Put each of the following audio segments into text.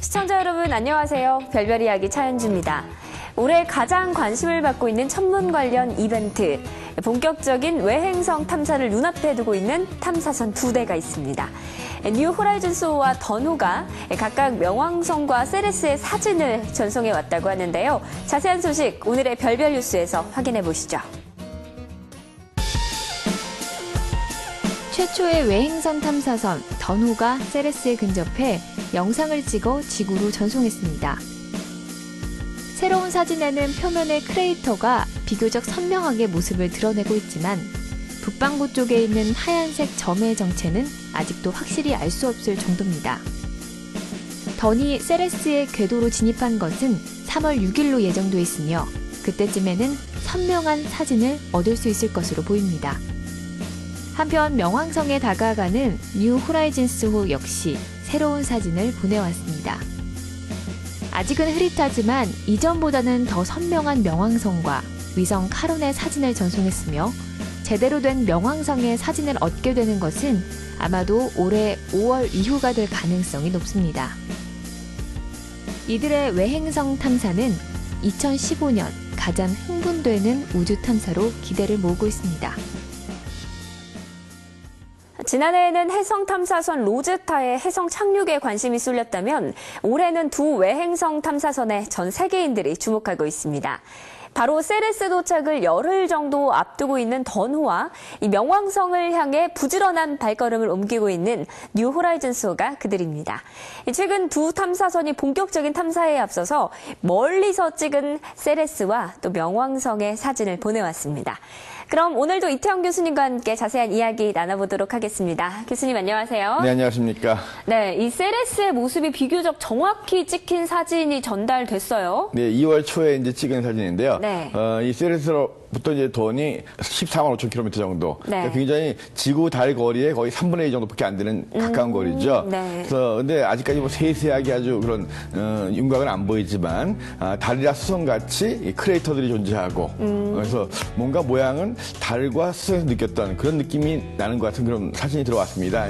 시청자 여러분 안녕하세요. 별별 이야기 차현주입니다. 올해 가장 관심을 받고 있는 천문 관련 이벤트. 본격적인 외행성 탐사를 눈앞에 두고 있는 탐사선 2대가 있습니다. 뉴 호라이즌스호와 던호가 각각 명왕성과 세레스의 사진을 전송해 왔다고 하는데요. 자세한 소식 오늘의 별별 뉴스에서 확인해 보시죠. 최초의 외행성 탐사선 던호가 세레스에 근접해 영상을 찍어 지구로 전송했습니다. 새로운 사진에는 표면의 크레이터가 비교적 선명하게 모습을 드러내고 있지만 북반구 쪽에 있는 하얀색 점의 정체는 아직도 확실히 알 수 없을 정도입니다. 던이 세레스의 궤도로 진입한 것은 3월 6일로 예정돼 있으며 그때쯤에는 선명한 사진을 얻을 수 있을 것으로 보입니다. 한편 명왕성에 다가가는 뉴 호라이즌스호 역시 새로운 사진을 보내왔습니다. 아직은 흐릿하지만 이전보다는 더 선명한 명왕성과 위성 카론의 사진을 전송했으며 제대로 된 명왕성의 사진을 얻게 되는 것은 아마도 올해 5월 이후가 될 가능성이 높습니다. 이들의 외행성 탐사는 2015년 가장 흥분되는 우주 탐사로 기대를 모으고 있습니다. 지난해에는 해성 탐사선 로즈타의 해성 착륙에 관심이 쏠렸다면 올해는 두 외행성 탐사선에 전 세계인들이 주목하고 있습니다. 바로 세레스 도착을 열흘 정도 앞두고 있는 던호와 이 명왕성을 향해 부지런한 발걸음을 옮기고 있는 뉴 호라이즌스호가 그들입니다. 최근 두 탐사선이 본격적인 탐사에 앞서서 멀리서 찍은 세레스와 또 명왕성의 사진을 보내왔습니다. 그럼 오늘도 이태영 교수님과 함께 자세한 이야기 나눠보도록 하겠습니다. 교수님 안녕하세요. 네, 안녕하십니까. 네, 이 세레스의 모습이 비교적 정확히 찍힌 사진이 전달됐어요. 네, 2월 초에 이제 찍은 사진인데요. 네. 이 세레스로부터 이제 던이 14만 5천 킬로미터 정도. 네. 그러니까 굉장히 지구 달 거리에 거의 3분의 2 정도밖에 안 되는 가까운 거리죠. 네. 그래서 근데 아직까지 뭐 세세하게 아주 그런 윤곽은 안 보이지만 달이라 수성같이 이 크레이터들이 존재하고 그래서 뭔가 모양은 달과 수성에서 느꼈던 그런 느낌이 나는 것 같은 그런 사진이 들어왔습니다. 네.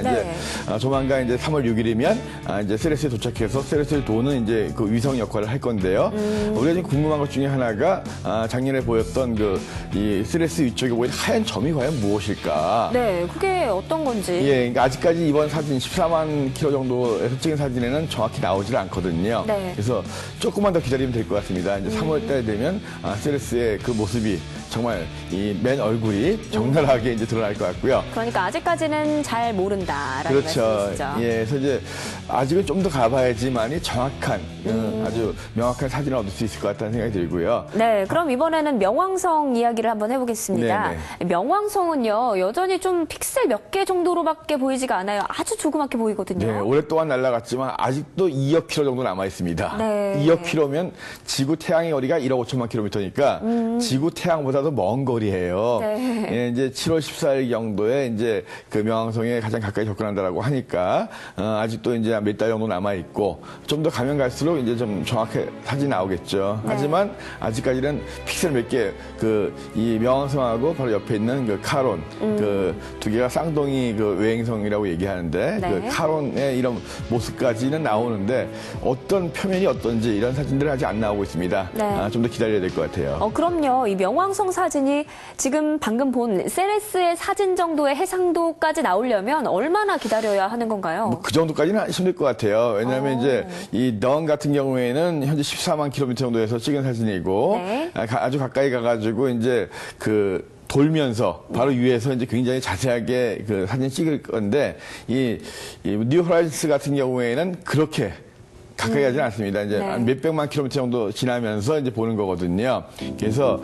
이제 조만간 이제 3월 6일이면 이제 세레스에 도착해서 세레스를 도는 이제 그 위성 역할을 할 건데요. 우리가 지금 궁금한 것 중에 하나가 작년에 보였던 그 이 세레스 위쪽에 보이는 하얀 점이 과연 무엇일까? 네, 그게 어떤 건지. 예, 그러니까 아직까지 이번 사진 14만 킬로 정도에서 찍은 사진에는 정확히 나오질 않거든요. 네. 그래서 조금만 더 기다리면 될 것 같습니다. 이제 3월 달에 되면 세레스의 그 모습이 정말 이 맨 얼굴이 적나라하게 이제 드러날 것 같고요. 그러니까 아직까지는 잘 모른다라는 그렇죠. 말씀이시죠. 예, 그래서 이제 아직은 좀 더 가봐야지만이 정확한 아주 명확한 사진을 얻을 수 있을 것 같다는 생각이 들고요. 네, 그럼 이번에는 명왕성 이야기를 한번 해보겠습니다. 네. 명왕성은요, 여전히 좀 픽셀 몇 개 정도로밖에 보이지가 않아요. 아주 조그맣게 보이거든요. 네, 오랫동안 날아갔지만 아직도 2억 킬로 정도 남아 있습니다. 네. 2억 킬로면 지구 태양의 거리가 1억 5천만 킬로미터니까 지구 태양보다도 먼 거리예요. 네. 예, 이제 7월 14일 정도에 이제 그 명왕성에 가장 가까이 접근한다라고 하니까 아직도 이제 몇 달 정도 남아 있고 좀 더 가면 갈수록 이제 좀 정확하게 사진이 나오겠죠. 네. 하지만 아직까지는 픽셀 몇 개 그 이 명왕성하고 바로 옆에 있는 그 카론 그 두 개가 쌍둥이 그 외행성이라고 얘기하는데 네. 그 카론의 이런 모습까지는 나오는데 어떤 표면이 어떤지 이런 사진들은 아직 안 나오고 있습니다. 네. 좀 더 기다려야 될 것 같아요. 그럼요. 이 명왕성 사진이 지금 방금 본 세레스의 사진 정도의 해상도까지 나오려면 얼마나 기다려야 하는 건가요? 뭐 그 정도까지는 힘들 것 같아요. 왜냐하면 이제 이 던 같은 경우에는 현재 14만 킬로미터 정도에서 찍은 사진이고 네. 아주 가까이 가가지고 이제 그 돌면서 바로 위에서 이제 굉장히 자세하게 그 사진 찍을 건데 이 뉴 호라이즌스 같은 경우에는 그렇게 가까이 가지는 않습니다. 이제 네. 한 몇백만 킬로미터 정도 지나면서 이제 보는 거거든요. 그래서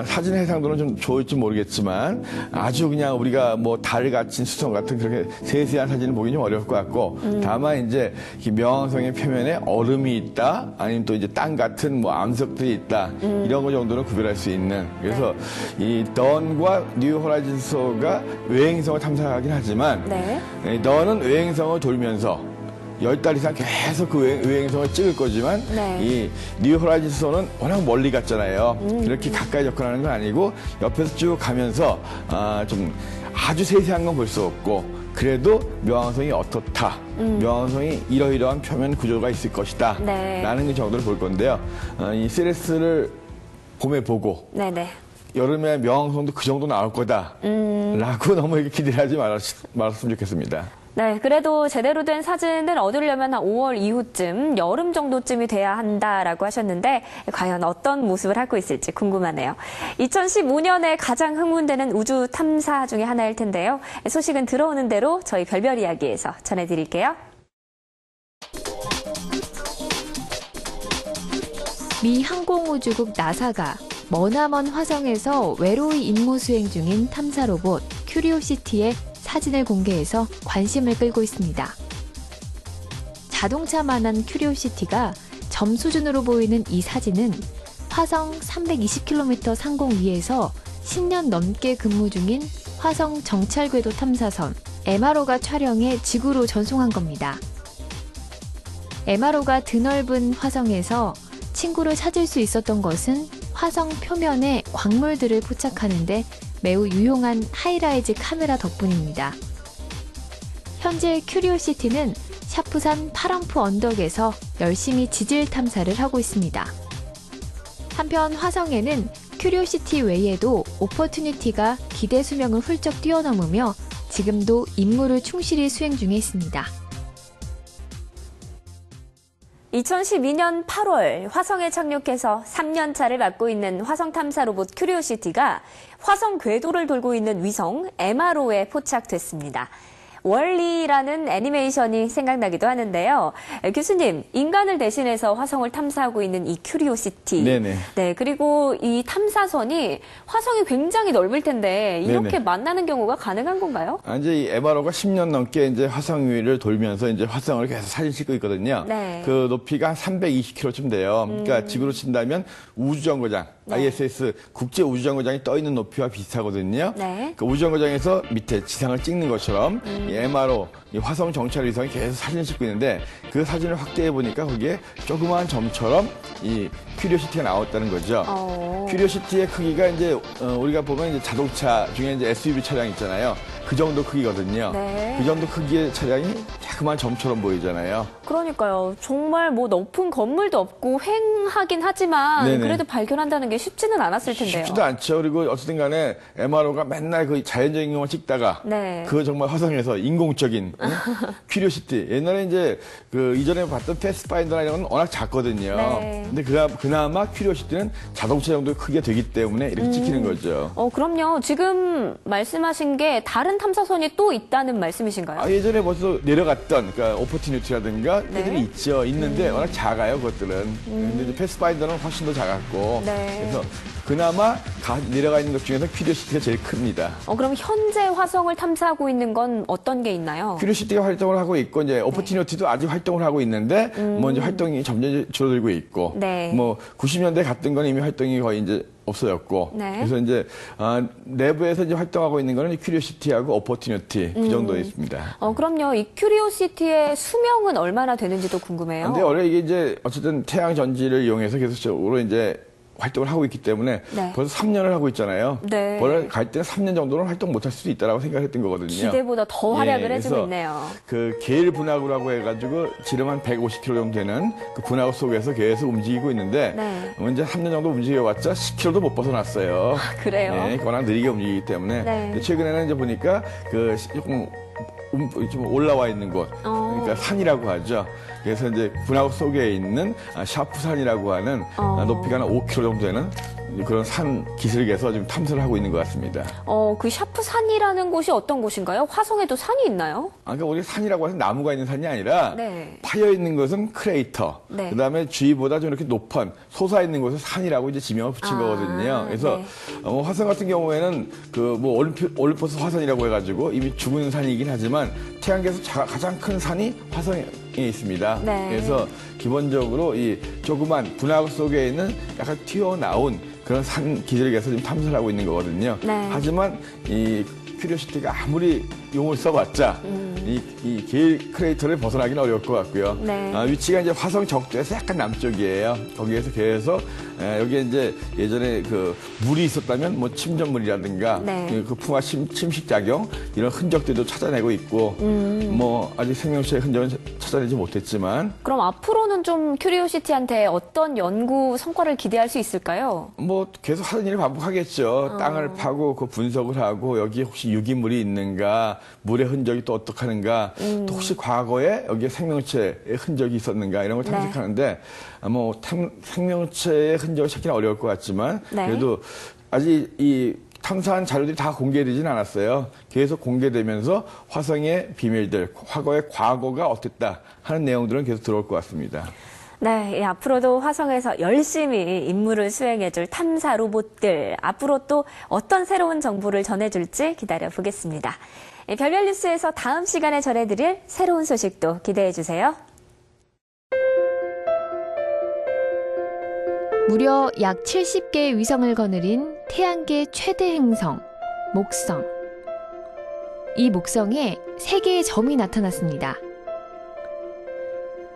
사진 해상도는 좀 좋을지 모르겠지만 아주 그냥 우리가 뭐 달 같은 수성 같은 그렇게 세세한 사진을 보기 좀 어려울 것 같고 다만 이제 이 명왕성의 표면에 얼음이 있다 아니면 또 이제 땅 같은 뭐 암석들이 있다 이런 거 정도는 구별할 수 있는 그래서 이 던과 뉴 호라이즌스호가 외행성을 탐사하긴 하지만 네. 던은 외행성을 돌면서 10달 이상 계속 그 외행성을 찍을 거지만 네. 이 뉴 호라이즌스호는 워낙 멀리 갔잖아요. 이렇게 가까이 접근하는 건 아니고 옆에서 쭉 가면서 좀 아주 세세한 건 볼 수 없고 그래도 명왕성이 어떻다. 명왕성이 이러이러한 표면 구조가 있을 것이다. 네. 라는 그 정도를 볼 건데요. 이 세레스를 봄에 보고 네네. 여름에 명왕성도 그 정도 나올 거다. 라고 너무 이렇게 기대를 하지 말았으면 좋겠습니다. 네, 그래도 제대로 된 사진을 얻으려면 한 5월 이후쯤, 여름 정도쯤이 돼야 한다라고 하셨는데 과연 어떤 모습을 하고 있을지 궁금하네요. 2015년에 가장 흥분되는 우주 탐사 중에 하나일 텐데요. 소식은 들어오는 대로 저희 별별 이야기에서 전해드릴게요. 미 항공우주국 나사가 머나먼 화성에서 외로이 임무 수행 중인 탐사 로봇 큐리오시티의 사진을 공개해서 관심을 끌고 있습니다. 자동차만한 큐리오시티가 점 수준으로 보이는 이 사진은 화성 320km 상공 위에서 10년 넘게 근무 중인 화성 정찰궤도 탐사선 MRO가 촬영해 지구로 전송한 겁니다. MRO가 드넓은 화성에서 친구를 찾을 수 있었던 것은 화성 표면에 광물들을 포착하는데 매우 유용한 하이라이즈 카메라 덕분입니다. 현재 큐리오시티는 샤프산 파람프 언덕에서 열심히 지질 탐사를 하고 있습니다. 한편 화성에는 큐리오시티 외에도 오퍼튜니티가 기대 수명을 훌쩍 뛰어넘으며 지금도 임무를 충실히 수행 중에 있습니다. 2012년 8월 화성에 착륙해서 3년 차를 맡고 있는 화성 탐사 로봇 큐리오시티가 화성 궤도를 돌고 있는 위성 MRO에 포착됐습니다. 월리라는 애니메이션이 생각나기도 하는데요. 교수님, 인간을 대신해서 화성을 탐사하고 있는 이 큐리오시티. 네네. 네, 그리고 이 탐사선이 화성이 굉장히 넓을 텐데 이렇게 네네. 만나는 경우가 가능한 건가요? 이제 이 MRO가 10년 넘게 이제 화성 위를 돌면서 이제 화성을 계속 사진 찍고 있거든요. 네. 그 높이가 한 320km쯤 돼요. 그러니까 지구로 친다면 우주정거장, 네. ISS 국제 우주정거장이 떠 있는 높이와 비슷하거든요. 네. 그 우주정거장에서 밑에 지상을 찍는 것처럼 이 MRO, 이 화성 정찰 위성이 계속 사진을 찍고 있는데 그 사진을 확대해 보니까 거기에 조그마한 점처럼 이 큐리오시티가 나왔다는 거죠. 큐리오시티의 크기가 이제 우리가 보면 이제 자동차 중에 이제 SUV 차량 있잖아요. 그 정도 크기거든요. 네. 그 정도 크기의 차량이 자그마한 점처럼 보이잖아요. 그러니까요. 정말 뭐 높은 건물도 없고 횡하긴 하지만 네네. 그래도 발견한다는 게 쉽지는 않았을 텐데요. 쉽지도 않죠. 그리고 어쨌든 간에 MRO가 맨날 그 자연적인 경우만 찍다가 네. 그 정말 화성에서 인공적인 큐리오시티. 옛날에 이제 그 이전에 봤던 패스파인더나 이런 건 워낙 작거든요. 네. 근데 그나마 큐리오시티는 자동차 정도의 크기가 되기 때문에 이렇게 찍히는 거죠. 그럼요. 지금 말씀하신 게 다른 탐사선이 또 있다는 말씀이신가요? 예전에 벌써 내려갔던 그러니까 오퍼튜니티라든가 네. 애들이 있죠. 있는데 워낙 작아요, 그것들은. 근데 이제 패스파인더는 훨씬 더 작았고. 네. 그래서 그나마 내려가 있는 것 중에서 큐리오시티가 제일 큽니다. 그럼 현재 화성을 탐사하고 있는 건 어떤 게 있나요? 큐리오시티가 활동을 하고 있고 이제 오퍼튜니티도 아직 활동을 하고 있는데 뭐 이제 활동이 점점 줄어들고 있고 네. 뭐 90년대 갔던 건 이미 활동이 거의 이제 없어졌고 네. 그래서 이제 내부에서 이제 활동하고 있는 거는 큐리오시티하고 오퍼튜니티 그 정도에 있습니다. 그럼요. 이 큐리오시티의 수명은 얼마나 되는지도 궁금해요. 근데 원래 이게 이제 어쨌든 태양 전지를 이용해서 계속적으로 이제 활동을 하고 있기 때문에 네. 벌써 3년을 하고 있잖아요. 네. 원래 갈 때는 3년 정도는 활동 못할 수도 있다라고 생각했던 거거든요. 기대보다 더 활약을 예, 해주고 그래서 있네요. 그 게일 분화구라고 해가지고 지름 한 150km 정도 되는 그 분화구 속에서 계속 움직이고 있는데 네. 이제 3년 정도 움직여봤자 10km도 못 벗어났어요. 그래요? 네, 워낙 느리게 움직이기 때문에 네. 근데 최근에는 이제 보니까 그 조금 좀 올라와 있는 곳, 그러니까 산이라고 하죠. 그래서 이제 분화구 속에 있는 샤프산이라고 하는 높이가 한 5km 정도 되는 그런 산 기슭에서 지금 탐사를 하고 있는 것 같습니다. 그 샤프산이라는 곳이 어떤 곳인가요? 화성에도 산이 있나요? 그러니까 우리 산이라고 해서 나무가 있는 산이 아니라 네. 파여 있는 것은 크레이터. 네. 그다음에 주위보다 좀 이렇게 높은 솟아 있는 곳을 산이라고 이제 지명을 붙인 거거든요. 그래서 네. 화성 같은 경우에는 그 뭐 올림포스 화산이라고 해가지고 이미 죽은 산이긴 하지만 태양계에서 가장 큰 산이 화성에 있습니다. 네. 그래서 기본적으로 이 조그만 분화구 속에 있는 약간 튀어나온 그런 산 기슭에서 지금 탐사를 하고 있는 거거든요. 네. 하지만 이 큐리오시티가 아무리 용을 써봤자 이 게일 크레이터를 벗어나기는 어려울 것 같고요. 네. 위치가 이제 화성 적도에서 약간 남쪽이에요. 거기에서 계속 여기에 이제 예전에 그 물이 있었다면 뭐 침전물이라든가 네. 그 풍화 침식 작용 이런 흔적들도 찾아내고 있고 뭐 아직 생명체의 흔적은 찾아내지 못했지만 그럼 앞으로는 좀 큐리오시티한테 어떤 연구 성과를 기대할 수 있을까요? 뭐 계속 하는 일을 반복하겠죠. 땅을 파고 그 분석을 하고 여기에 혹시 유기물이 있는가, 물의 흔적이 또 어떡하는가, 또 혹시 과거에 여기에 생명체의 흔적이 있었는가 이런 걸 네. 탐색하는데 뭐 생명체의 흔적을 찾기는 어려울 것 같지만 네. 그래도 아직 이 탐사한 자료들이 다 공개되진 않았어요. 계속 공개되면서 화성의 비밀들, 과거가 어땠다 하는 내용들은 계속 들어올 것 같습니다. 네, 예, 앞으로도 화성에서 열심히 임무를 수행해줄 탐사 로봇들, 앞으로 또 어떤 새로운 정보를 전해줄지 기다려보겠습니다. 예, 별별 뉴스에서 다음 시간에 전해드릴 새로운 소식도 기대해주세요. 무려 약 70개의 위성을 거느린 태양계 최대 행성, 목성. 이 목성에 3개의 점이 나타났습니다.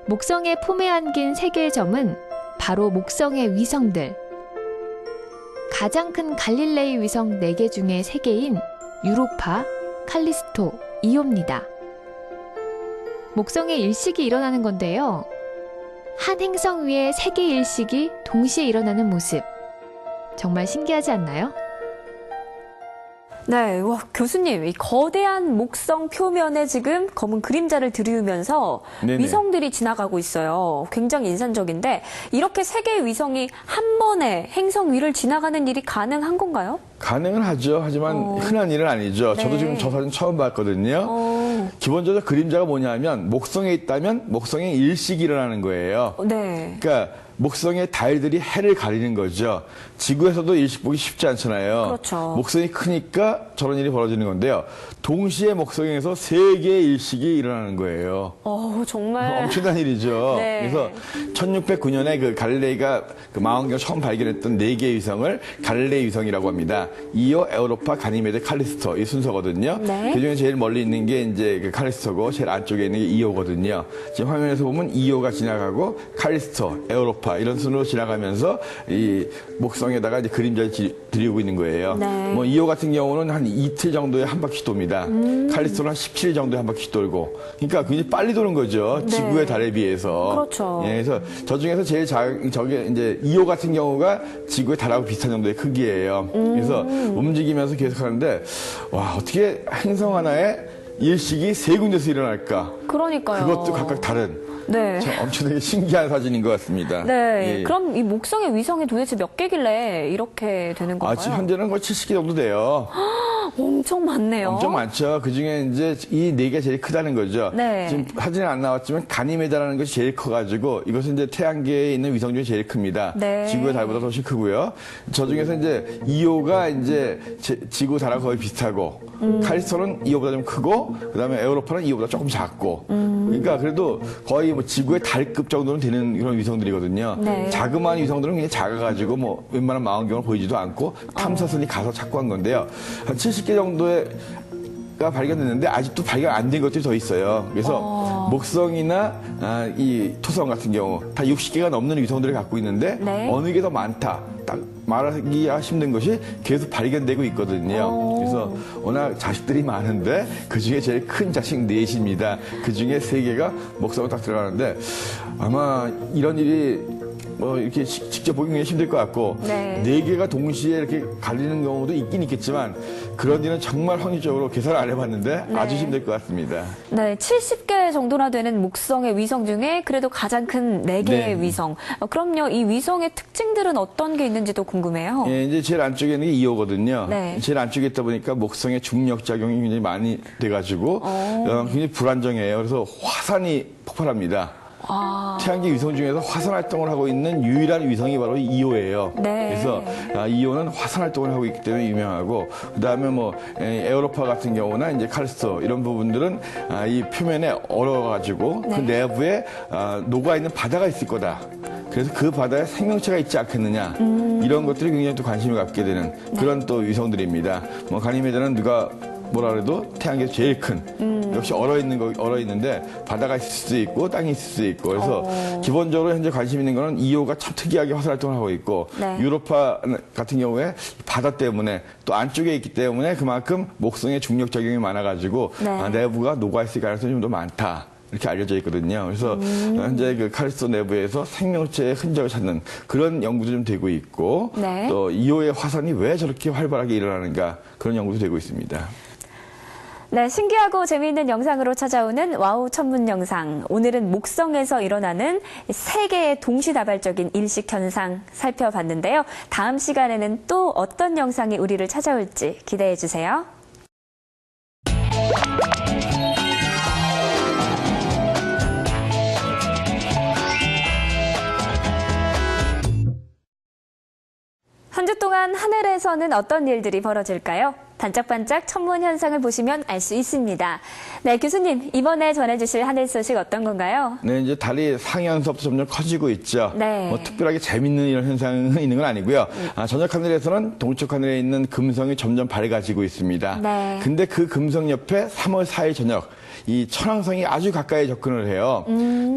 목성의 폼에 안긴 3개의 점은 바로 목성의 위성들. 가장 큰 갈릴레이 위성 4개 중에 3개인 유로파, 칼리스토, 이오입니다. 목성의 일식이 일어나는 건데요. 한 행성 위에 3개의 일식이 동시에 일어나는 모습. 정말 신기하지 않나요? 네, 와, 교수님, 이 거대한 목성 표면에 지금 검은 그림자를 들이우면서 네네. 위성들이 지나가고 있어요. 굉장히 인상적인데 이렇게 3개의 위성이 한 번에 행성 위를 지나가는 일이 가능한 건가요? 가능은 하죠. 하지만 흔한 일은 아니죠. 네. 저도 지금 저 사진 처음 봤거든요. 기본적으로 그림자가 뭐냐면 목성에 있다면 목성에 일식이 일어나는 거예요. 네. 그러니까 목성의 달들이 해를 가리는 거죠. 지구에서도 일식 보기 쉽지 않잖아요. 그렇죠. 목성이 크니까 저런 일이 벌어지는 건데요. 동시에 목성에서 3개의 일식이 일어나는 거예요. 정말. 엄청난 일이죠. 네. 그래서 1609년에 그 갈릴레이가 그 망원경 처음 발견했던 4개의 위성을 갈릴레이 위성이라고 합니다. 이오, 에우로파, 가니메데, 칼리스토 이 순서거든요. 네. 그중에 제일 멀리 있는 게 이제 그 칼리스토고 제일 안쪽에 있는 게 이오거든요. 지금 화면에서 보면 이오가 지나가고 칼리스토, 에우로파 이런 순으로 지나가면서 이 목성에다가 이제 그림자를 들이우고 있는 거예요. 네. 뭐 이오 같은 경우는 한 이틀 정도에 한 바퀴 돕니다. 칼리스토는 한 17일 정도에 한 바퀴 돌고. 그러니까 굉장히 빨리 도는 거죠. 네. 지구의 달에 비해서. 그렇죠. 예, 그래서 저 중에서 제일 저게 이제 2호 같은 경우가 지구의 달하고 비슷한 정도의 크기예요. 그래서 움직이면서 계속 하는데 와, 어떻게 행성 하나에 일식이 3군데서 일어날까? 그러니까요. 그것도 각각 다른 네. 참 엄청나게 신기한 사진인 것 같습니다. 네. 예. 그럼 이 목성의 위성이 도대체 몇 개길래 이렇게 되는 건가요? 지금 현재는 거의 70개 정도 돼요. 엄청 많네요. 엄청 많죠. 그 중에 이제 이 4개가 제일 크다는 거죠. 네. 지금 사진에 안 나왔지만 가니메다라는 것이 제일 커가지고 이것은 이제 태양계에 있는 위성 중에 제일 큽니다. 네. 지구의 달보다 훨씬 크고요. 저 중에서 이제 이오가 이제 지구 달하고 거의 비슷하고 칼리스토는 이오보다 좀 크고 그다음에 에우로파는 이오보다 조금 작고 그러니까 그래도 거의 뭐 지구의 달급 정도는 되는 그런 위성들이거든요. 네. 자그마한 위성들은 그냥 작아가지고 뭐 웬만한 망원경을 보이지도 않고 탐사선이 가서 찾고 한 건데요. 한 70개 정도의 가 발견됐는데 아직도 발견 안 된 것들이 더 있어요. 그래서 목성이나 이 토성 같은 경우 다 60개가 넘는 위성들을 갖고 있는데 네. 어느 게 더 많다. 딱 말하기가 힘든 것이 계속 발견되고 있거든요. 그래서 워낙 자식들이 많은데 그중에 제일 큰 자식 넷입니다. 그중에 3개가 목성으로 딱 들어가는데 아마 이런 일이 뭐 이렇게 직접 보기 굉장히 힘들 것 같고 네. 4개가 동시에 이렇게 갈리는 경우도 있긴 있겠지만 그런 일은 정말 확률적으로 계산을 안 해봤는데 네. 아주 힘들 것 같습니다. 네, 70개 정도나 되는 목성의 위성 중에 그래도 가장 큰 4개의 네. 위성. 그럼요, 이 위성의 특징들은 어떤 게 있는지도 궁금해요. 예, 이제 제일 안쪽에 있는 게 2호거든요. 네. 제일 안쪽에 있다 보니까 목성의 중력 작용이 굉장히 많이 돼가지고 굉장히 불안정해요. 그래서 화산이 폭발합니다. 태양계 위성 중에서 화산 활동을 하고 있는 유일한 위성이 바로 2호예요. 네. 그래서 2호는 화산 활동을 하고 있기 때문에 유명하고 그다음에 뭐 에우로파 같은 경우나 이제 칼리스토 이런 부분들은 이 표면에 얼어가지고 그 내부에 녹아 있는 바다가 있을 거다. 그래서 그 바다에 생명체가 있지 않겠느냐 이런 것들이 굉장히 또 관심을 갖게 되는 그런 또 위성들입니다. 뭐 가니메데는 누가 뭐라 그래도 태양계에서 제일 큰 역시 얼어 있는데 바다가 있을 수도 있고 땅이 있을 수도 있고 그래서 기본적으로 현재 관심 있는 거는 이오가 참 특이하게 화산 활동을 하고 있고 네. 유로파 같은 경우에 바다 때문에 또 안쪽에 있기 때문에 그만큼 목성의 중력 작용이 많아가지고 네. 내부가 녹아있을 가능성이 좀 더 많다. 이렇게 알려져 있거든요. 그래서 현재 그 카리스토 내부에서 생명체의 흔적을 찾는 그런 연구도 좀 되고 있고 네. 또 이오의 화산이 왜 저렇게 활발하게 일어나는가 그런 연구도 되고 있습니다. 네, 신기하고 재미있는 영상으로 찾아오는 와우 천문 영상. 오늘은 목성에서 일어나는 세계의 동시다발적인 일식 현상 살펴봤는데요. 다음 시간에는 또 어떤 영상이 우리를 찾아올지 기대해 주세요. 한 주 동안 하늘에서는 어떤 일들이 벌어질까요? 반짝반짝 천문 현상을 보시면 알 수 있습니다. 네, 교수님, 이번에 전해주실 하늘 소식 어떤 건가요? 네, 이제 달이 상향서부터 점점 커지고 있죠. 네. 뭐 특별하게 재밌는 이런 현상은 있는 건 아니고요. 저녁 하늘에서는 동쪽 하늘에 있는 금성이 점점 밝아지고 있습니다. 네. 근데 그 금성 옆에 3월 4일 저녁 이 천왕성이 아주 가까이 접근을 해요.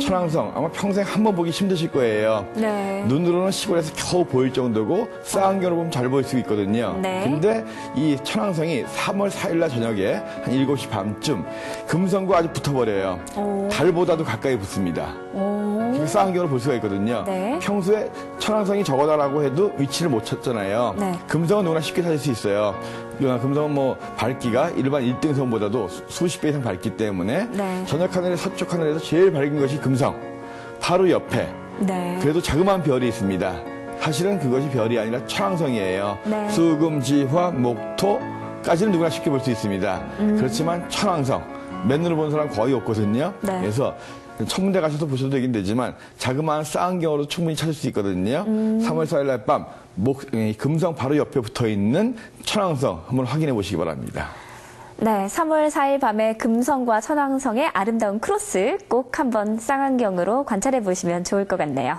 천왕성 아마 평생 한번 보기 힘드실 거예요. 네. 눈으로는 시골에서 겨우 보일 정도고 쌍안경으로 보면 잘 보일 수 있거든요. 네. 근데 이 천왕성이 3월 4일 날 저녁에 한 7시 반쯤 금성과 아주 붙어버려요. 오. 달보다도 가까이 붙습니다. 오. 쌍안경으로 볼 수가 있거든요. 네. 평소에 천왕성이 저거다라고 해도 위치를 못 찾잖아요. 네. 금성은 누구나 쉽게 찾을 수 있어요. 금성은 뭐 밝기가 일반 1등성보다도 수십 배 이상 밝기 때문에 네. 저녁 하늘의 서쪽 하늘에서 제일 밝은 것이 금성. 바로 옆에 네. 그래도 자그마한 별이 있습니다. 사실은 그것이 별이 아니라 천왕성이에요. 네. 수금, 지화, 목토까지는 누구나 쉽게 볼 수 있습니다. 그렇지만 천왕성, 맨눈으로 보는 사람 거의 없거든요. 네. 그래서 천문대 가셔서 보셔도 되긴 되지만 자그마한 쌍안경으로 충분히 찾을 수 있거든요. 3월 4일 날 밤 금성 바로 옆에 붙어있는 천왕성 한번 확인해 보시기 바랍니다. 네, 3월 4일 밤에 금성과 천왕성의 아름다운 크로스 꼭 한번 쌍안경으로 관찰해 보시면 좋을 것 같네요.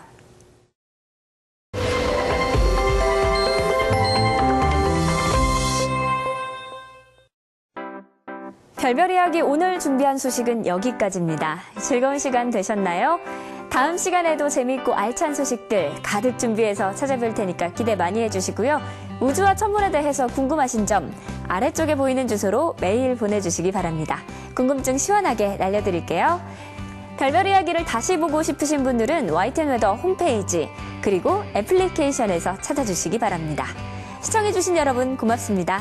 별별 이야기 오늘 준비한 소식은 여기까지입니다. 즐거운 시간 되셨나요? 다음 시간에도 재미있고 알찬 소식들 가득 준비해서 찾아뵐 테니까 기대 많이 해주시고요. 우주와 천문에 대해서 궁금하신 점 아래쪽에 보이는 주소로 메일 보내주시기 바랍니다. 궁금증 시원하게 날려드릴게요. 별별 이야기를 다시 보고 싶으신 분들은 YTN 웨더 홈페이지 그리고 애플리케이션에서 찾아주시기 바랍니다. 시청해주신 여러분 고맙습니다.